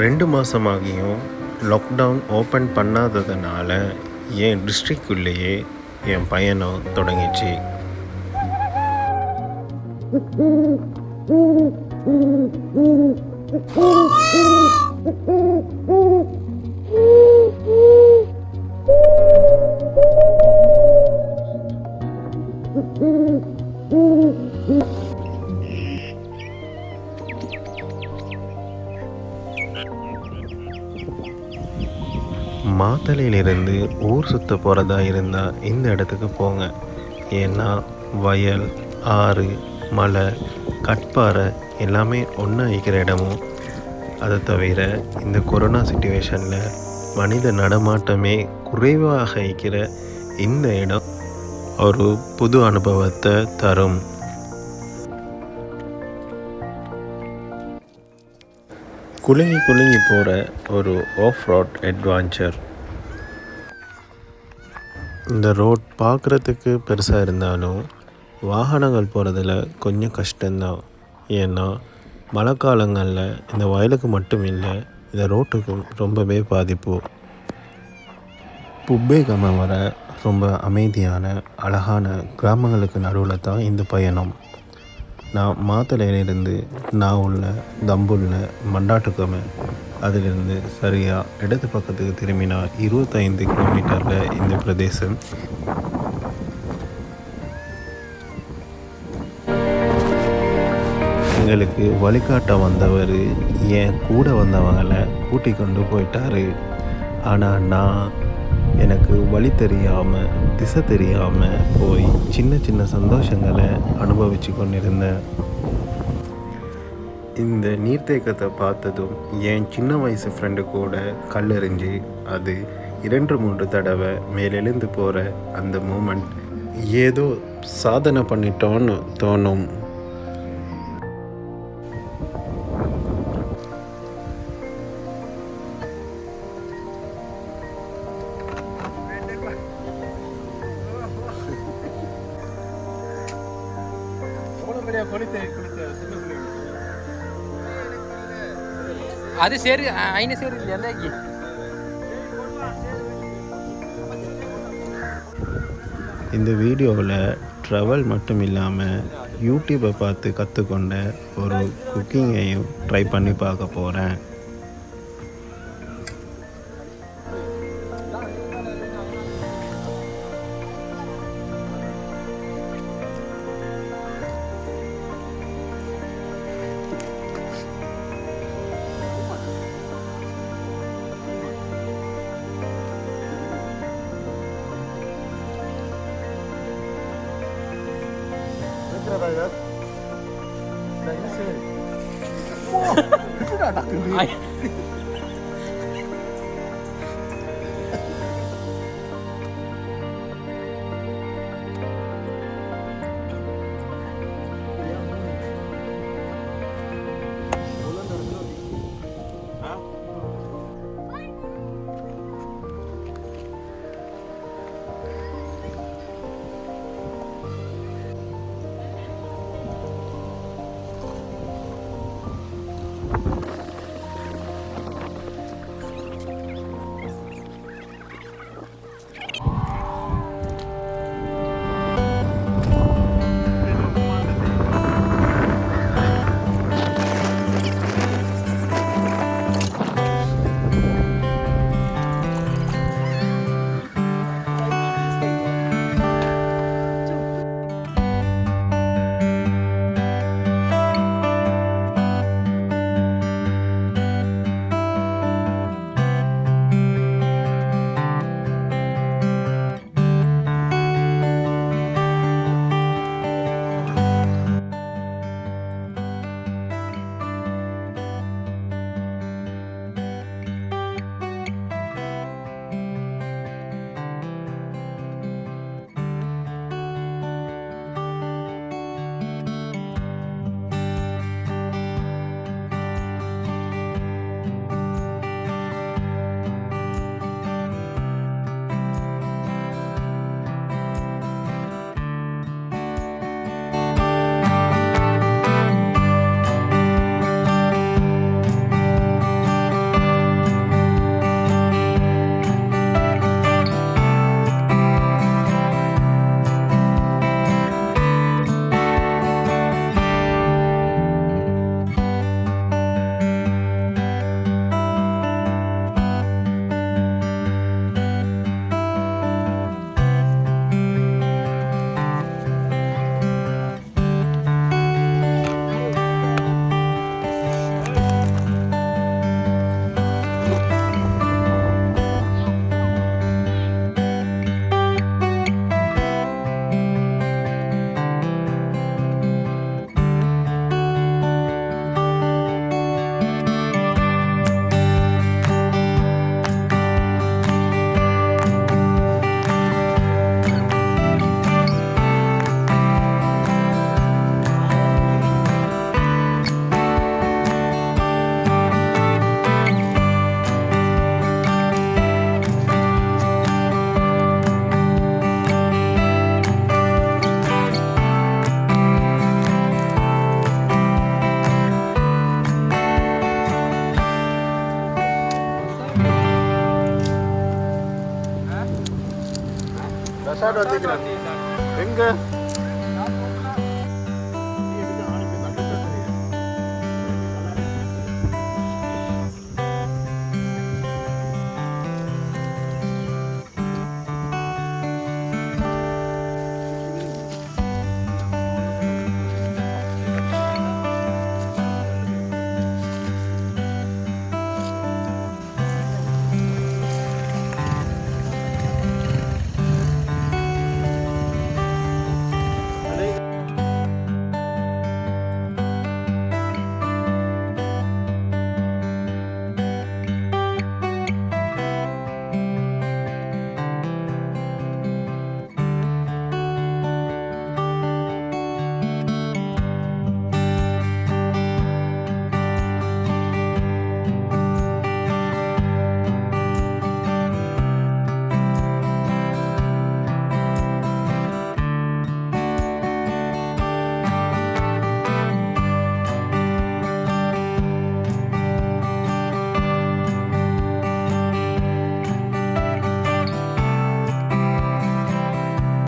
2 மாதமாகியும் lockdown open பண்ணாததுனால என் டிஸ்ட்ரிக்ட்குள்ளேயே என் பயணம் தொடங்கிச்சு. மாத்தளையிலிருந்து ஊர் சுற்ற போகிறதா இருந்தால் இந்த இடத்துக்கு போங்க. ஏன்னா வயல், ஆறு, மலை, கட்பாறை எல்லாமே ஒன்றா இருக்கிற இடமும், அதை தவிர இந்த கொரோனா சிச்சுவேஷனில் மனித நடமாட்டமே குறைவாக இருக்கிற இந்த இடம் ஒரு புது அனுபவத்தை தரும். குலுங்கி குலுங்கி போகிற ஒரு ஆஃப் ரோட் அட்வென்ச்சர். இந்த ரோட் பார்க்குறதுக்கு பெருசாக இருந்தாலும் வாகனங்கள் போகிறதுல கொஞ்சம் கஷ்டம்தான். ஏன்னா மழை காலங்களில் இந்த வயலுக்கு மட்டும் இல்லை, இந்த ரோட்டுக்கும் ரொம்பவே பாதிப்பு. புப்பேகம வர ரொம்ப அமைதியான அழகான கிராமங்களுக்கு நடுவில் தான் இந்த பயணம். நான் மாத்தளையிலிருந்து உள்ள தம்புள்ள மண்டாட்டுக்கம, அதிலிருந்து சரியாக இடது பக்கத்துக்கு திரும்பினால் 25 கிலோமீட்டரில் இந்த பிரதேசம். எங்களுக்கு வழிகாட்ட வந்தவர் என் கூட வந்தவங்களை கூட்டி கொண்டு போயிட்டார். ஆனால் எனக்கு வழி தெரியாமல், திசை தெரியாமல் போய் சின்ன சின்ன சந்தோஷங்களை அனுபவித்து கொண்டிருந்தேன். இந்த நீர்த்தேக்கத்தை பார்த்ததும் என் சின்ன வயசு ஃப்ரெண்டு கூட கல்லெறிஞ்சு அது 2-3 தடவை மேலெழுந்து போகிற அந்த மூமெண்ட் ஏதோ சாதனை பண்ணிட்டோன்னு தோணும். அது சரி, ஐநூறு சரி இல்லையா? இந்த வீடியோவில் ட்ராவல் மட்டும் இல்லாமல் யூடியூப்பை பார்த்து கற்றுக்கொண்ட ஒரு குக்கிங்கையும் ட்ரை பண்ணி பார்க்க போகிறேன். எங்க